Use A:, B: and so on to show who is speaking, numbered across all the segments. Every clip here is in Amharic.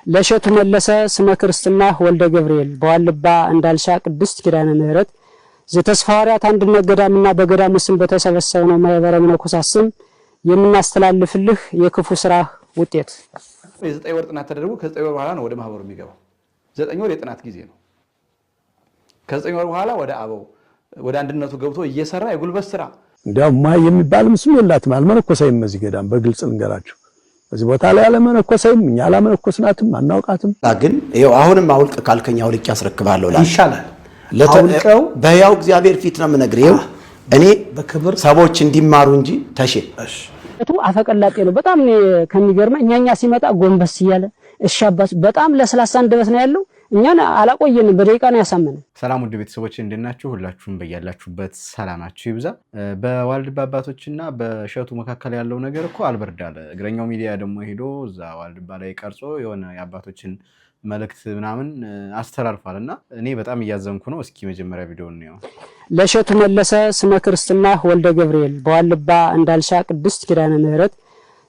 A: ለሸቱ መለሰ ስመ ክርስትና ወልደ ገብርኤል በዋልባ እንዳልሻ ቅድስት ኪዳነ ምህረት ዘተስፋ ሐዋርያት አንድነት ገዳምና በገዳሙ ስም በተሰበሰበው ማህበረ መነኮሳት ስም የምናስተላልፍልህ የክፉ ስራ ውጤት።
B: የዘጠኝ ወር ጥናት ተደርጎ ከዘጠኝ ወር በኋላ ነው ወደ ማህበሩ የሚገባው። 9 ወር የጥናት ጊዜ ነው። ከ9 ወር በኋላ ወደ አበው ወደ አንድነቱ ገብቶ እየሰራ የጉልበት ስራ
C: እንዲያው ማይ የሚባልም ስም የላትም። አልመነኮሰይም እዚህ ገዳም በግልጽ ልንገራችሁ። እዚህ ቦታ ላይ አለመነኮሰይም፣ እኛ አላመነኮስናትም፣ አናውቃትም።
D: ግን ይኸው አሁንም አውልቅ ካልከኝ አውልቅ ያስረክባለሁ ላ
E: ይሻላል።
D: ለተውልቀው በያው እግዚአብሔር ፊት ነው የምነግርህ። እኔ በክብር ሰዎች እንዲማሩ እንጂ ተሽ
A: እቱ አፈቀላጤ ነው። በጣም ከሚገርመ እኛኛ ሲመጣ ጎንበስ ይያለ እሻባስ በጣም ለስላሳ እንደበት ነው ያለው። እኛን አላቆየን በደቂቃ ነው ያሳመነ።
F: ሰላም ውድ ቤተሰቦች እንደናችሁ ሁላችሁም በያላችሁበት ሰላማችሁ ይብዛ። በዋልድባ አባቶችና በሸቱ መካከል ያለው ነገር እኮ አልበርዳለ። እግረኛው ሚዲያ ደግሞ ሄዶ እዛ ዋልድባ ላይ ቀርጾ የሆነ የአባቶችን መልእክት ምናምን አስተላልፏልና እኔ በጣም እያዘንኩ ነው። እስኪ መጀመሪያ ቪዲዮውን ነው።
A: ለሸቱ መለሰ ስመ ክርስትና ወልደ ገብርኤል በዋልባ እንዳልሻ ቅድስት ኪዳነ ምህረት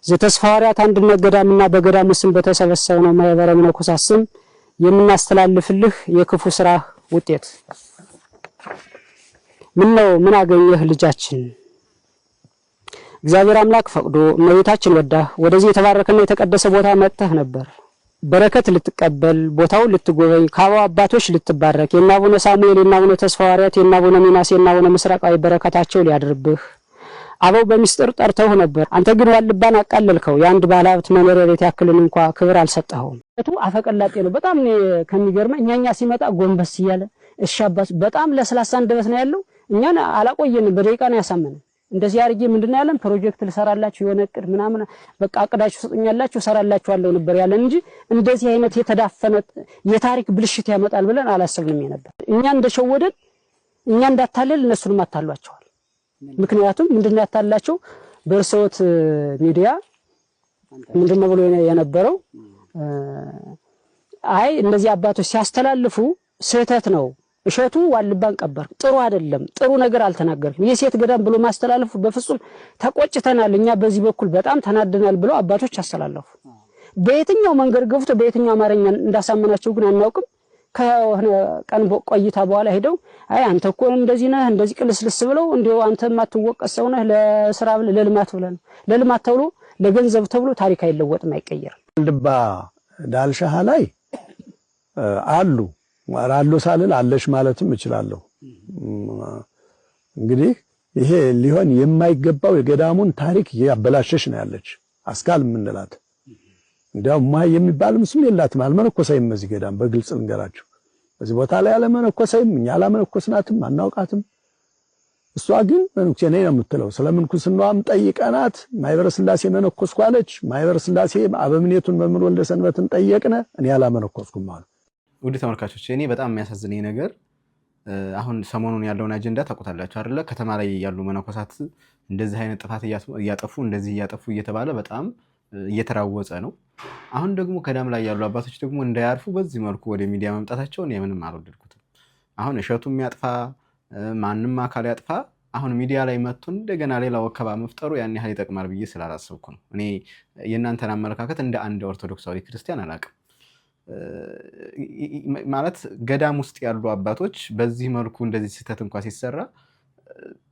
A: ዘተስፋ ሐዋርያት አንድነት ገዳምና በገዳሙ ስም በተሰበሰበው ማህበረ መነኮሳት ስም የምናስተላልፍልህ የክፉ ስራ ውጤት። ምን አገኘህ ልጃችን? እግዚአብሔር አምላክ ፈቅዶ እመቤታችን ወዳ ወደዚህ የተባረከና የተቀደሰ ቦታ መጥተህ ነበር። በረከት ልትቀበል ቦታው ልትጎበኝ ከአበው አባቶች ልትባረክ የናቡነ ሳሙኤል የናቡነ ተስፋ ሐዋርያት የናቡነ ሚናስ የናቡነ ምስራቃዊ በረከታቸው ሊያድርብህ አበው በሚስጥር ጠርተው ነበር። አንተ ግን ዋልባን አቃለልከው። የአንድ ባለሀብት መኖሪያ ቤት ያክልን እንኳን ክብር አልሰጠኸውም። እቱ አፈቀላጤ ነው። በጣም ከሚገርመ እኛኛ ሲመጣ ጎንበስ ይያለ እሻባስ በጣም ለስላሳ እንደበት ነው ያለው። እኛን አላቆየን በደቂቃ ነው ያሳመነ። እንደዚህ አርጌ ምንድነው ያለን ፕሮጀክት ልሰራላችሁ የሆነ እቅድ ምናምን በቃ አቅዳችሁ ሰጥኛላችሁ ሰራላችኋለሁ ነበር ያለን እንጂ እንደዚህ አይነት የተዳፈነ የታሪክ ብልሽት ያመጣል ብለን አላሰብንም ነበር። እኛ እንደሸወደን እኛ እንዳታለል እነሱንም አታሏቸዋል። ምክንያቱም ምንድነው ያታላቸው በርሶት ሚዲያ ምንድነው ብሎ የነበረው አይ እነዚህ አባቶች ሲያስተላልፉ ስህተት ነው። እሸቱ ዋልባን ቀበር ጥሩ አይደለም፣ ጥሩ ነገር አልተናገርም። የሴት ገዳም ብሎ ማስተላለፉ በፍጹም ተቆጭተናል፣ እኛ በዚህ በኩል በጣም ተናደናል ብሎ አባቶች አስተላለፉ። በየትኛው መንገድ ገብቶ በየትኛው አማርኛ እንዳሳመናቸው ግን አናውቅም። ከሆነ ቀን ቆይታ በኋላ ሄደው አይ አንተ እኮ እንደዚህ ነህ እንደዚህ ቅልስልስ ብለው እንዴው አንተ ማትወቀሰው ነህ ለስራ ለልማት ብለን ለልማት ተብሎ ለገንዘብ ተብሎ ታሪክ አይለወጥም አይቀየርም።
C: ዋልድባ ዳልሻህ ላይ አሉ ሳልል አለሽ ማለትም እችላለሁ። እንግዲህ ይሄ ሊሆን የማይገባው የገዳሙን ታሪክ ያበላሸሽ ነው ያለች አስካል ምንላት። እንዲያው ማይ የሚባልም ስም የላትም። አልመነኮሰይም እዚህ ገዳም በግልጽ ልንገራችሁ። በዚህ ቦታ ላይ አለመነኮሰይም፣ እኛ አላመነኮስናትም፣ አናውቃትም። እሷ ግን መንኩሴ ነኝ ነው የምትለው። ስለምንኩስናዋም ጠይቀናት ማይበረ ስላሴ መነኮስኩ አለች። ማይበረ ስላሴ አበምኔቱን መምህር ወልደ ሰንበትን ጠየቅነ፣ እኔ አላመነኮስኩም አሉ።
F: ውድ ተመልካቾች እኔ በጣም የሚያሳዝነኝ ነገር አሁን ሰሞኑን ያለውን አጀንዳ ታውቁታላችሁ አይደለ? ከተማ ላይ ያሉ መነኮሳት እንደዚህ አይነት ጥፋት እያጠፉ እየተባለ በጣም እየተራወጸ ነው። አሁን ደግሞ ገዳም ላይ ያሉ አባቶች ደግሞ እንዳያርፉ በዚህ መልኩ ወደ ሚዲያ መምጣታቸውን የምንም አልወደድኩትም። አሁን እሸቱ የሚያጥፋ ማንም አካል ያጥፋ አሁን ሚዲያ ላይ መጥቶ እንደገና ሌላ ወከባ መፍጠሩ ያን ያህል ይጠቅማል ብዬ ስላላሰብኩ ነው። እኔ የእናንተን አመለካከት እንደ አንድ ኦርቶዶክሳዊ ክርስቲያን አላውቅም። ማለት ገዳም ውስጥ ያሉ አባቶች በዚህ መልኩ እንደዚህ ስህተት እንኳን ሲሰራ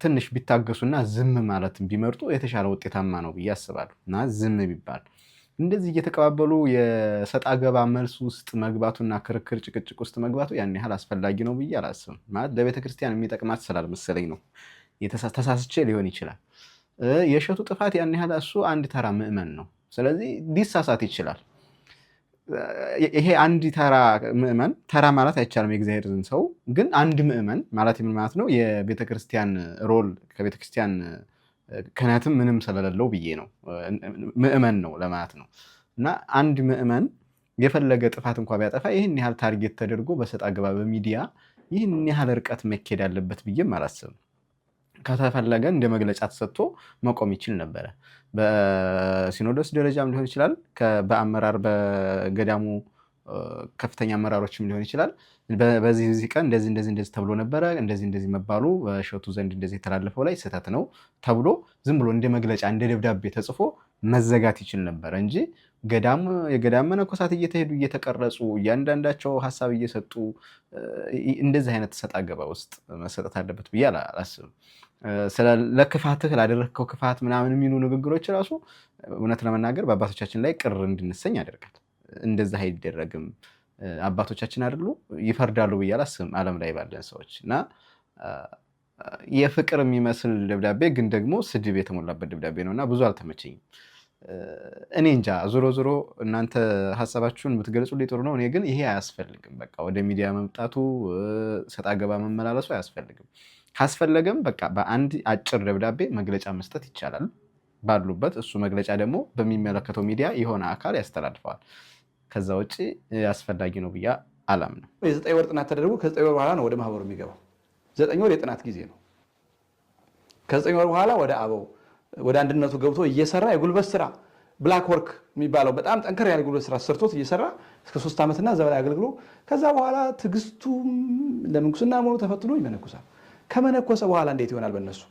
F: ትንሽ ቢታገሱና ዝም ማለት ቢመርጡ የተሻለ ውጤታማ ነው ብዬ አስባለሁ። እና ዝም ቢባል እንደዚህ እየተቀባበሉ የሰጣ ገባ መልስ ውስጥ መግባቱና ክርክር ጭቅጭቅ ውስጥ መግባቱ ያን ያህል አስፈላጊ ነው ብዬ አላስብም። ማለት ለቤተክርስቲያን የሚጠቅማት ስላልመሰለኝ ነው። ተሳስቼ ሊሆን ይችላል። የእሸቱ ጥፋት ያን ያህል እሱ አንድ ተራ ምዕመን ነው። ስለዚህ ሊሳሳት ይችላል። ይሄ አንድ ተራ ምዕመን ተራ ማለት አይቻልም። የእግዚአብሔርን ሰው ግን አንድ ምዕመን ማለት ምን ማለት ነው? የቤተክርስቲያን ሮል ከቤተክርስቲያን ክህነትም ምንም ስለሌለው ብዬ ነው ምዕመን ነው ለማለት ነው። እና አንድ ምዕመን የፈለገ ጥፋት እንኳን ቢያጠፋ ይህን ያህል ታርጌት ተደርጎ በሰጣ ገባ በሚዲያ ይህን ያህል ርቀት መኬድ አለበት ብዬም አላስብም። ከተፈለገ እንደ መግለጫ ተሰጥቶ መቆም ይችል ነበረ። በሲኖዶስ ደረጃም ሊሆን ይችላል። በአመራር በገዳሙ ከፍተኛ አመራሮችም ሊሆን ይችላል በዚህ ቀን እንደዚህ ተብሎ ነበረ እንደዚህ መባሉ በእሸቱ ዘንድ እንደዚህ የተላለፈው ላይ ስህተት ነው ተብሎ ዝም ብሎ እንደ መግለጫ እንደ ደብዳቤ ተጽፎ መዘጋት ይችል ነበር እንጂ የገዳም መነኮሳት እየተሄዱ እየተቀረጹ እያንዳንዳቸው ሐሳብ እየሰጡ እንደዚህ አይነት ሰጣ ገባ ውስጥ መሰጠት አለበት ብዬ አላስብም። ለክፋትህ ላደረግከው ክፋት ምናምን የሚሉ ንግግሮች ራሱ እውነት ለመናገር በአባቶቻችን ላይ ቅር እንድንሰኝ ያደርጋል። እንደዛ አይደረግም። አባቶቻችን አይደሉ ይፈርዳሉ ብዬ አላስብም ዓለም ላይ ባለን ሰዎች እና የፍቅር የሚመስል ደብዳቤ ግን ደግሞ ስድብ የተሞላበት ደብዳቤ ነውና ብዙ አልተመቸኝም። እኔ እንጃ ዞሮ እናንተ ሐሳባችሁን ብትገልጹልኝ ጥሩ ነው። እኔ ግን ይሄ አያስፈልግም። በቃ ወደ ሚዲያ መምጣቱ ሰጣ ገባ መመላለሱ አያስፈልግም። ካስፈለገም በቃ በአንድ አጭር ደብዳቤ መግለጫ መስጠት ይቻላል ባሉበት። እሱ መግለጫ ደግሞ በሚመለከተው ሚዲያ የሆነ አካል ያስተላልፈዋል። ከዛ ውጪ አስፈላጊ ነው ብዬ አላምንም።
B: የ9 ወር ጥናት ተደርጎ ከ9 ወር በኋላ ነው ወደ ማህበሩ የሚገባው። 9 ወር የጥናት ጊዜ ነው። ከ9 ወር በኋላ ወደ አበው ወደ አንድነቱ ገብቶ እየሰራ የጉልበት ስራ ብላክ ወርክ የሚባለው በጣም ጠንከር ያለ ጉልበት ስራ ሰርቶት እየሰራ እስከ 3 ዓመትና እዛ በላይ አገልግሎ ከዛ በኋላ ትዕግስቱም ለምንኩስና መሆኑ ተፈትኖ ይመነኩሳል። ከመነኮሰ በኋላ እንዴት ይሆናል? በእነሱ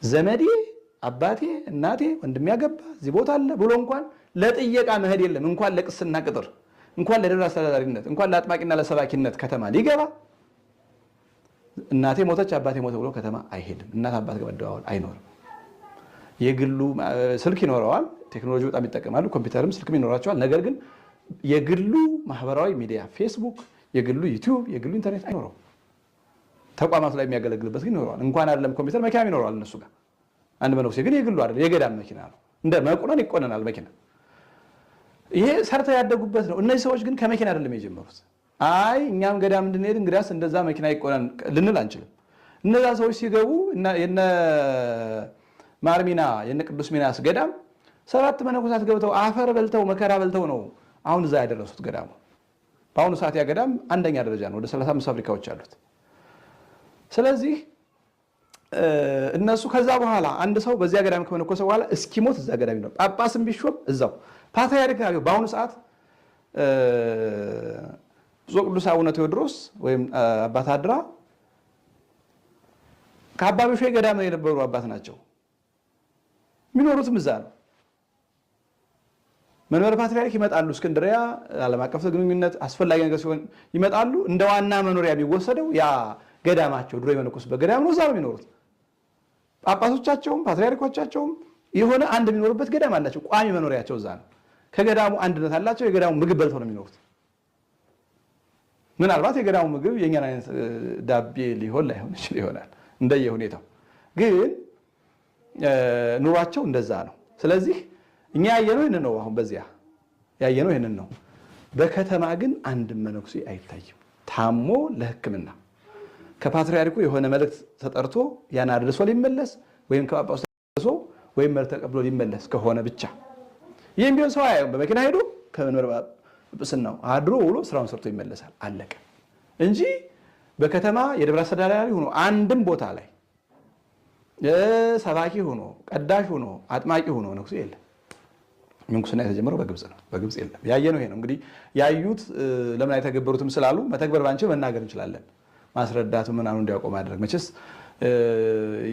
B: ዘመዴ አባቴ እናቴ ወንድም ያገባ እዚህ ቦታ አለ ብሎ እንኳን ለጥየቃ መሄድ የለም። እንኳን ለቅስና ቅጥር እንኳን ለደብረ አስተዳዳሪነት እንኳን ለአጥማቂና ለሰባኪነት ከተማ ሊገባ እናቴ ሞተች አባቴ ሞተ ብሎ ከተማ አይሄድም። እናት አባት ጋር መደዋወል አይኖርም። የግሉ ስልክ ይኖረዋል። ቴክኖሎጂ በጣም ይጠቀማሉ። ኮምፒውተርም ስልክም ይኖራቸዋል። ነገር ግን የግሉ ማህበራዊ ሚዲያ ፌስቡክ፣ የግሉ ዩቲዩብ፣ የግሉ ኢንተርኔት አይኖረው። ተቋማቱ ላይ የሚያገለግልበት ግን ይኖረዋል። እንኳን አይደለም ኮምፒውተር መኪናም ይኖረዋል እነሱ ጋር። አንድ መነኩሴ ግን የግሉ አይደለም የገዳም መኪና ነው። እንደ መቁነን ይቆነናል መኪና። ይሄ ሰርተው ያደጉበት ነው። እነዚህ ሰዎች ግን ከመኪና አይደለም የጀመሩት። አይ እኛም ገዳም እንድንሄድ እንግዲያስ እንደዛ መኪና ይቆነን ልንል አንችልም። እነዛ ሰዎች ሲገቡ የነ ማርሚና የነ ቅዱስ ሚናስ ገዳም 7 መነኮሳት ገብተው አፈር በልተው መከራ በልተው ነው አሁን እዛ ያደረሱት ገዳሙ። በአሁኑ ሰዓት ያ ገዳም አንደኛ ደረጃ ነው። ወደ 35 ፋብሪካዎች አሉት። ስለዚህ እነሱ ከዛ በኋላ አንድ ሰው በዚያ ገዳም ከመነኮሰ በኋላ እስኪሞት እዛ ገዳም ነው። ጳጳስም ቢሾም እዛው ፓትርያርክ ነው። በአሁኑ ሰዓት ብፁዕ ቅዱስ አቡነ ቴዎድሮስ ወይም አባት አድራ ከአባ ብሾ ገዳም የነበሩ አባት ናቸው። የሚኖሩትም እዛ ነው። መንበረ ፓትርያርክ ይመጣሉ። እስክንድሪያ ዓለም አቀፍ ግንኙነት አስፈላጊ ነገር ሲሆን ይመጣሉ። እንደ ዋና መኖሪያ የሚወሰደው ያ ገዳማቸው ድሮ የመነኮሱበት ገዳም ነው። እዛ ነው የሚኖሩት። ጳጳሶቻቸውም ፓትርያርኮቻቸውም የሆነ አንድ የሚኖሩበት ገዳም አላቸው። ቋሚ መኖሪያቸው እዛ ነው። ከገዳሙ አንድነት አላቸው። የገዳሙ ምግብ በልተው ነው የሚኖሩት። ምናልባት የገዳሙ ምግብ የኛን አይነት ዳቤ ሊሆን ላይሆን ይችላል ይሆናል እንደየ ሁኔታው፣ ግን ኑሯቸው እንደዛ ነው። ስለዚህ እኛ ያየነው ይሄንን ነው። አሁን በዚያ ያየነው ይሄንን ነው። በከተማ ግን አንድ መነኩሴ አይታይም። ታሞ ለሕክምና ከፓትርያርኩ የሆነ መልእክት ተጠርቶ ያን አድርሶ ሊመለስ ወይም ከጳጳሱ ተጠርሶ ወይም መልእክት ተቀብሎ ሊመለስ ከሆነ ብቻ ይህም ቢሆን ሰው አያየውም። በመኪና ሄዶ ከመንበረ ጵጵስናው አድሮ ውሎ ስራውን ሰርቶ ይመለሳል። አለቀ እንጂ በከተማ የደብረ አስተዳዳሪ ሆኖ አንድም ቦታ ላይ ሰባኪ ሆኖ ቀዳሽ ሆኖ አጥማቂ ሆኖ ነኩሴ የለም። ምንኩስና የተጀመረው በግብጽ ነው። በግብጽ የለም። ያየነው ይሄ ነው። እንግዲህ ያዩት ለምን አይተገበሩትም ስላሉ መተግበር ባንችል መናገር እንችላለን። ማስረዳቱ ምናምን እንዲያውቀው ማድረግ መቼስ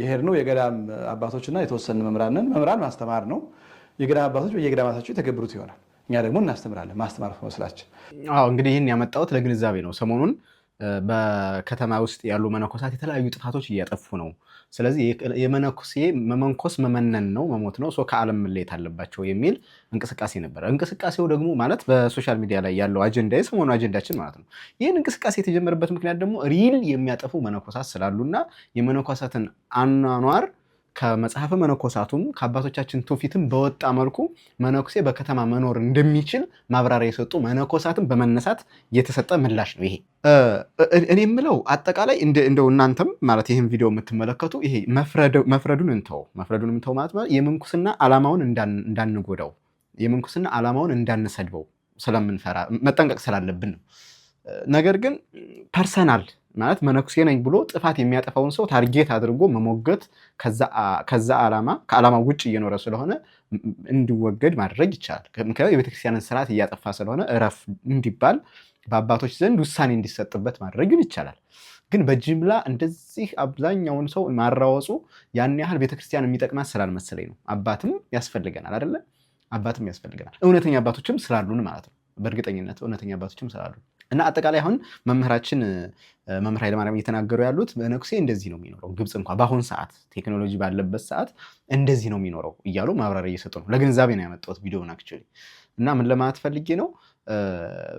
B: የሄድነው የገዳም አባቶችና የተወሰኑ መምህራን ማስተማር ነው። የገዳም አባቶች በየገዳማታቸው የተገበሩት ይሆናል። እኛ ደግሞ እናስተምራለን። ማስተማር መስላችን።
F: አዎ እንግዲህ ይህን ያመጣሁት ለግንዛቤ ነው። ሰሞኑን በከተማ ውስጥ ያሉ መነኮሳት የተለያዩ ጥፋቶች እያጠፉ ነው። ስለዚህ የመነኮሴ መመንኮስ መመነን ነው መሞት ነው፣ ሰው ከዓለም መለየት አለባቸው የሚል እንቅስቃሴ ነበረ። እንቅስቃሴው ደግሞ ማለት በሶሻል ሚዲያ ላይ ያለው አጀንዳ የሰሞኑ አጀንዳችን ማለት ነው። ይህን እንቅስቃሴ የተጀመረበት ምክንያት ደግሞ ሪል የሚያጠፉ መነኮሳት ስላሉና የመነኮሳትን አኗኗር ከመጽሐፈ መነኮሳቱም ከአባቶቻችን ትውፊትም በወጣ መልኩ መነኩሴ በከተማ መኖር እንደሚችል ማብራሪያ የሰጡ መነኮሳትን በመነሳት የተሰጠ ምላሽ ነው ይሄ። እኔ የምለው አጠቃላይ እንደው እናንተም ማለት ይህን ቪዲዮ የምትመለከቱ ይሄ መፍረዱን እንተው ማለት የምንኩስና ዓላማውን እንዳንጎዳው፣ የምንኩስና ዓላማውን እንዳንሰድበው ስለምንፈራ መጠንቀቅ ስላለብን ነው። ነገር ግን ፐርሰናል ማለት መነኩሴ ነኝ ብሎ ጥፋት የሚያጠፋውን ሰው ታርጌት አድርጎ መሞገት ከዛ ከዓላማ ውጭ እየኖረ ስለሆነ እንዲወገድ ማድረግ ይቻላል። ምክንያቱም የቤተክርስቲያንን ስርዓት እያጠፋ ስለሆነ እረፍ እንዲባል በአባቶች ዘንድ ውሳኔ እንዲሰጥበት ማድረግ ይቻላል። ግን በጅምላ እንደዚህ አብዛኛውን ሰው ማራወጹ ያን ያህል ቤተክርስቲያን የሚጠቅማት ስላልመሰለኝ ነው። አባትም ያስፈልገናል አይደለ? አባትም ያስፈልገናል። እውነተኛ አባቶችም ስላሉን ማለት ነው። በእርግጠኝነት እውነተኛ አባቶችም ስላሉ እና አጠቃላይ አሁን መምህራችን መምህር ኃይለማርያም እየተናገሩ ያሉት መነኩሴ እንደዚህ ነው የሚኖረው፣ ግብጽ እንኳን በአሁን ሰዓት ቴክኖሎጂ ባለበት ሰዓት እንደዚህ ነው የሚኖረው እያሉ ማብራሪያ እየሰጡ ነው። ለግንዛቤ ነው ያመጣሁት ቪዲዮውን አክቹዋሊ። እና ምን ለማለት ፈልጌ ነው፣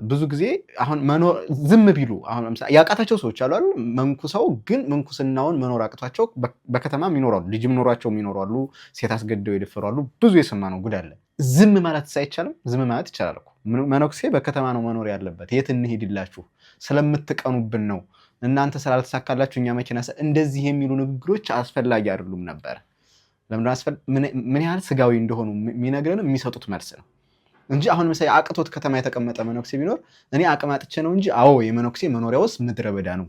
F: ብዙ ጊዜ አሁን መኖር ዝም ቢሉ አሁን ለምሳሌ ያቃታቸው ሰዎች አሉ አይደል? መንኩሰው ግን መንኩስናውን መኖር አቅቷቸው በከተማም ይኖራሉ፣ ልጅም ኖሯቸውም ይኖራሉ፣ ሴት አስገድደው የደፈሩ ብዙ የሰማነው ጉድ አለ። ዝም ማለት አይቻልም? ዝም ማለት ይቻላል እኮ። መነኩሴ በከተማ ነው መኖር ያለበት። የት እንሄድላችሁ? ስለምትቀኑብን ነው፣ እናንተ ስላልተሳካላችሁ እኛ መኪና እንደዚህ የሚሉ ንግግሮች አስፈላጊ አይደሉም ነበር። ምን ያህል ስጋዊ እንደሆኑ የሚነግረን የሚሰጡት መልስ ነው እንጂ አሁን ምሳሌ አቅቶት ከተማ የተቀመጠ መነኩሴ ቢኖር እኔ አቅማጥቼ ነው እንጂ አዎ የመነኩሴ መኖሪያ ውስጥ ምድረ በዳ ነው፣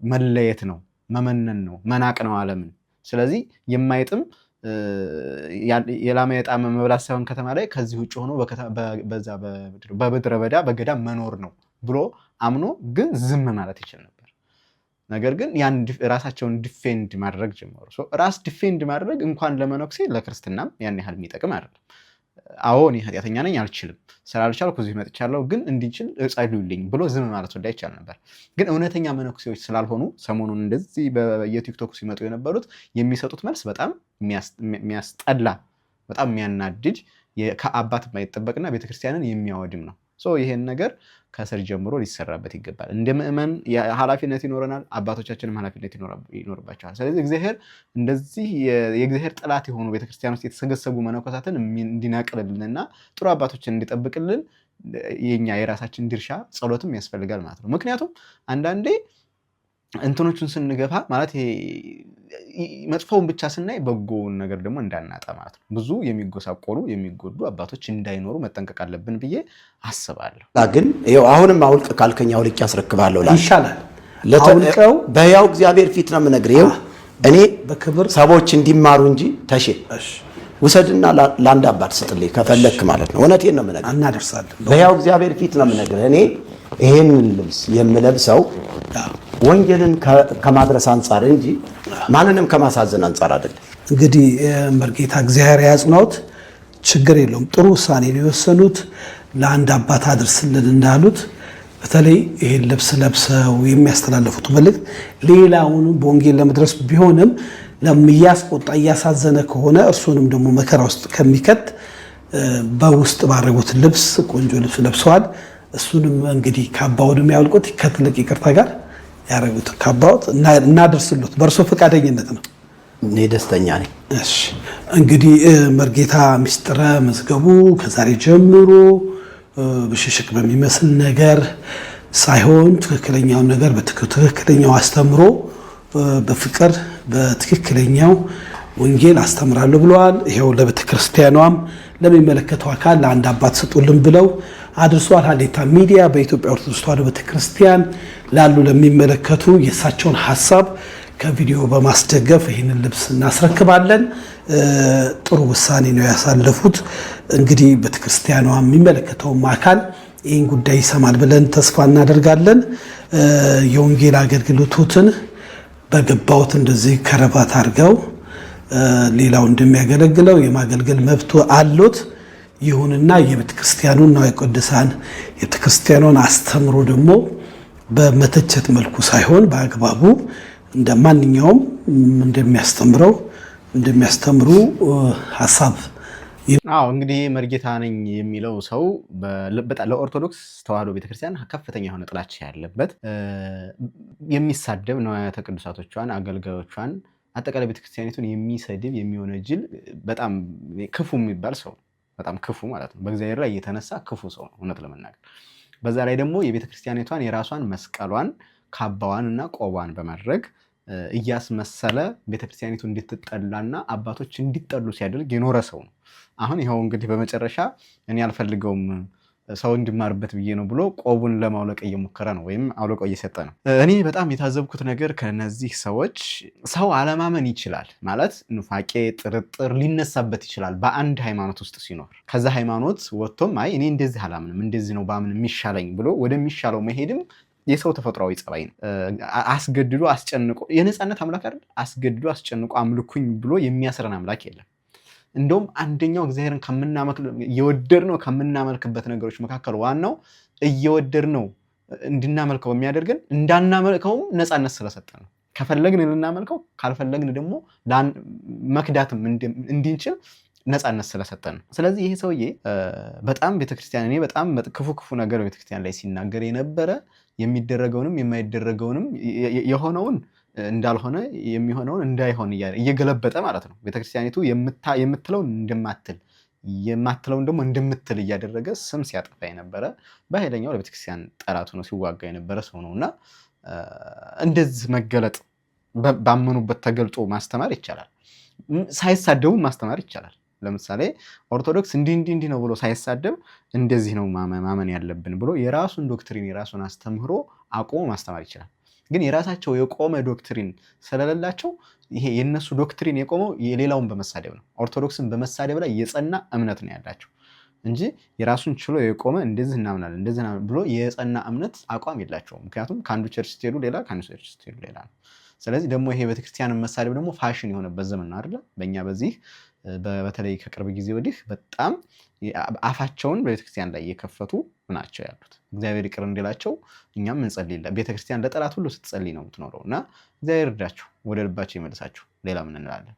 F: መለየት ነው፣ መመነን ነው፣ መናቅ ነው ዓለምን። ስለዚህ የማይጥም የላመ የጣመ መብላት ሳይሆን ከተማ ላይ ከዚህ ውጭ ሆኖ በምድረ በዳ በገዳም መኖር ነው ብሎ አምኖ ግን ዝም ማለት ይችል ነበር። ነገር ግን ያን ራሳቸውን ዲፌንድ ማድረግ ጀመሩ። ራስ ዲፌንድ ማድረግ እንኳን ለመነኩሴ ለክርስትናም ያን ያህል የሚጠቅም አይደለም። አዎ እኔ ኃጢአተኛ ነኝ አልችልም፣ ስላልቻልኩ እዚህ መጥቻለሁ፣ ግን እንዲችል ጸልዩልኝ ብሎ ዝም ማለት ወዳ ይቻል ነበር። ግን እውነተኛ መነኩሴዎች ስላልሆኑ ሰሞኑን እንደዚህ በየቲክቶክ ሲመጡ የነበሩት የሚሰጡት መልስ በጣም የሚያስጠላ፣ በጣም የሚያናድድ፣ ከአባት የማይጠበቅና ቤተክርስቲያንን የሚያወድም ነው። ይሄን ነገር ከስር ጀምሮ ሊሰራበት ይገባል። እንደ ምእመን ኃላፊነት ይኖረናል፣ አባቶቻችንም ኃላፊነት ይኖርባቸዋል። ስለዚህ እግዚአብሔር እንደዚህ የእግዚአብሔር ጠላት የሆኑ ቤተክርስቲያን ውስጥ የተሰገሰጉ መነኮሳትን እንዲናቅልልንና ጥሩ አባቶችን እንዲጠብቅልን የኛ የራሳችን ድርሻ ጸሎትም ያስፈልጋል ማለት ነው። ምክንያቱም አንዳንዴ እንትኖቹን ስንገፋ ማለት መጥፎውን ብቻ ስናይ በጎውን ነገር ደግሞ እንዳናጣ ማለት ነው። ብዙ የሚጎሳቆሉ የሚጎዱ አባቶች እንዳይኖሩ መጠንቀቅ አለብን ብዬ አስባለሁ።
D: ግን ይኸው አሁንም አውልቅ ካልከኝ አውልቅ ያስረክባለሁ
C: ይሻላል።
D: ለተውልቀው በሕያው እግዚአብሔር ፊት ነው የምነግርህ። ይኸው እኔ በክብር ሰዎች እንዲማሩ እንጂ ተሼ ውሰድና ለአንድ አባት ስጥልኝ ከፈለክ ማለት ነው። እውነቴን ነው የምነግርህ፣
C: እናደርሳለን።
D: በሕያው እግዚአብሔር ፊት ነው የምነግርህ። እኔ ይሄንን ልብስ የምለብሰው ወንጌልን ከማድረስ አንጻር እንጂ ማንንም ከማሳዘን አንጻር አይደለም።
E: እንግዲህ መርጌታ እግዚአብሔር ያጽናውት፣ ችግር የለውም። ጥሩ ውሳኔ ነው የወሰኑት። ለአንድ አባት አድርስልን እንዳሉት በተለይ ይሄን ልብስ ለብሰው የሚያስተላልፉት መልእክት ሌላውን በወንጌል ለመድረስ ቢሆንም ለሚያስቆጣ እያሳዘነ ከሆነ እርሱንም ደግሞ መከራ ውስጥ ከሚከት በውስጥ ባረጉት ልብስ ቆንጆ ልብስ ለብሰዋል። እሱንም እንግዲህ ካባውንም ያውልቁት ከትልቅ ይቅርታ ጋር ያረጉት ካባውት እናደርስሉት በእርሶ ፈቃደኝነት ነው።
D: እኔ ደስተኛ ነኝ።
E: እሺ እንግዲህ መርጌታ ሚስጥረ መዝገቡ ከዛሬ ጀምሮ ብሽሽቅ በሚመስል ነገር ሳይሆን ትክክለኛውን ነገር በትክክለኛው አስተምሮ በፍቅር በትክክለኛው ወንጌል አስተምራለሁ ብለዋል። ይሄው ለቤተክርስቲያኗም ለሚመለከተው አካል ለአንድ አባት ስጡልን ብለው አድርሷል። ሀሌታ ሚዲያ በኢትዮጵያ ኦርቶዶክስ ተዋሕዶ ቤተክርስቲያን ላሉ ለሚመለከቱ የእሳቸውን ሀሳብ ከቪዲዮ በማስደገፍ ይህንን ልብስ እናስረክባለን። ጥሩ ውሳኔ ነው ያሳለፉት። እንግዲህ ቤተክርስቲያኗ የሚመለከተውም አካል ይህን ጉዳይ ይሰማል ብለን ተስፋ እናደርጋለን። የወንጌል አገልግሎቱን በገባውት እንደዚህ ከረባት አድርገው ሌላው እንደሚያገለግለው የማገልገል መብቱ አሉት። ይሁንና የቤተክርስቲያኑን ነው የቅዱሳን የቤተክርስቲያኑን አስተምሮ ደግሞ በመተቸት መልኩ ሳይሆን በአግባቡ እንደ ማንኛውም እንደሚያስተምሩ ሀሳብ።
F: አዎ እንግዲህ መርጌታ ነኝ የሚለው ሰው ለኦርቶዶክስ ተዋሕዶ ቤተክርስቲያን ከፍተኛ የሆነ ጥላቻ ያለበት የሚሳደብ ንዋያተ ቅዱሳቶቿን አገልጋዮቿን አጠቃላይ ቤተክርስቲያኒቱን የሚሰድብ የሚወነጅል በጣም ክፉ የሚባል ሰው፣ በጣም ክፉ ማለት ነው። በእግዚአብሔር ላይ የተነሳ ክፉ ሰው ነው እውነት ለመናገር። በዛ ላይ ደግሞ የቤተክርስቲያኒቷን የራሷን መስቀሏን ካባዋን እና ቆቧን በማድረግ እያስመሰለ ቤተክርስቲያኒቱ እንድትጠላና አባቶች እንዲጠሉ ሲያደርግ የኖረ ሰው ነው። አሁን ይኸው እንግዲህ በመጨረሻ እኔ አልፈልገውም ሰው እንዲማርበት ብዬ ነው ብሎ ቆቡን ለማውለቅ እየሞከረ ነው ወይም አውልቆ እየሰጠ ነው። እኔ በጣም የታዘብኩት ነገር ከነዚህ ሰዎች ሰው አለማመን ይችላል ማለት ኑፋቄ፣ ጥርጥር ሊነሳበት ይችላል በአንድ ሃይማኖት ውስጥ ሲኖር። ከዛ ሃይማኖት ወጥቶም አይ እኔ እንደዚህ አላምንም እንደዚህ ነው ባምን የሚሻለኝ ብሎ ወደሚሻለው መሄድም የሰው ተፈጥሯዊ ጸባይ ነው። አስገድዶ አስጨንቆ የነፃነት አምላክ አይደል? አስገድዶ አስጨንቆ አምልኩኝ ብሎ የሚያስረን አምላክ የለም። እንደውም አንደኛው እግዚአብሔርን እየወደድነው ከምናመልክበት ነገሮች መካከል ዋናው እየወደድነው እንድናመልከው የሚያደርገን እንዳናመልከውም ነፃነት ስለሰጠን ነው። ከፈለግን ልናመልከው ካልፈለግን ደግሞ መክዳትም እንድንችል ነፃነት ስለሰጠን ነው። ስለዚህ ይሄ ሰውዬ በጣም ቤተክርስቲያን እኔ በጣም ክፉ ነገር ቤተክርስቲያን ላይ ሲናገር የነበረ የሚደረገውንም የማይደረገውን የሆነውን እንዳልሆነ የሚሆነውን እንዳይሆን እየገለበጠ ማለት ነው። ቤተክርስቲያኒቱ የምትለውን እንደማትል የማትለውን ደግሞ እንደምትል እያደረገ ስም ሲያጠፋ የነበረ በኃይለኛው ለቤተክርስቲያን ጠላቱ ነው ሲዋጋ የነበረ ሰው ነውና እንደዚህ መገለጥ ባመኑበት ተገልጦ ማስተማር ይቻላል። ሳይሳደቡ ማስተማር ይቻላል። ለምሳሌ ኦርቶዶክስ እንዲህ ነው ብሎ ሳይሳደብ እንደዚህ ነው ማመን ያለብን ብሎ የራሱን ዶክትሪን የራሱን አስተምህሮ አቆሞ ማስተማር ይችላል። ግን የራሳቸው የቆመ ዶክትሪን ስለሌላቸው ይሄ የነሱ ዶክትሪን የቆመው የሌላውን በመሳደብ ነው። ኦርቶዶክስን በመሳደብ ላይ የጸና እምነት ነው ያላቸው እንጂ የራሱን ችሎ የቆመ እንደዚህ እናምናለን እንደዚህ ብሎ የጸና እምነት አቋም የላቸውም። ምክንያቱም ከአንዱ ቸርች ስትሄዱ ሌላ ከአንዱ ቸርች ስትሄዱ ሌላ ነው። ስለዚህ ደግሞ ይሄ ቤተክርስቲያንን መሳደብ ደግሞ ፋሽን የሆነበት ዘመን ነው አይደል? በእኛ በዚህ በተለይ ከቅርብ ጊዜ ወዲህ በጣም አፋቸውን በቤተክርስቲያን ላይ እየከፈቱ ናቸው ያሉት። እግዚአብሔር ይቅር እንዲላቸው እኛም እንጸልይላለን። ቤተክርስቲያን ለጠላት ሁሉ ስትጸልይ ነው የምትኖረው እና እግዚአብሔር ይርዳቸው፣ ወደ ልባቸው ይመልሳቸው። ሌላ ምን እንላለን?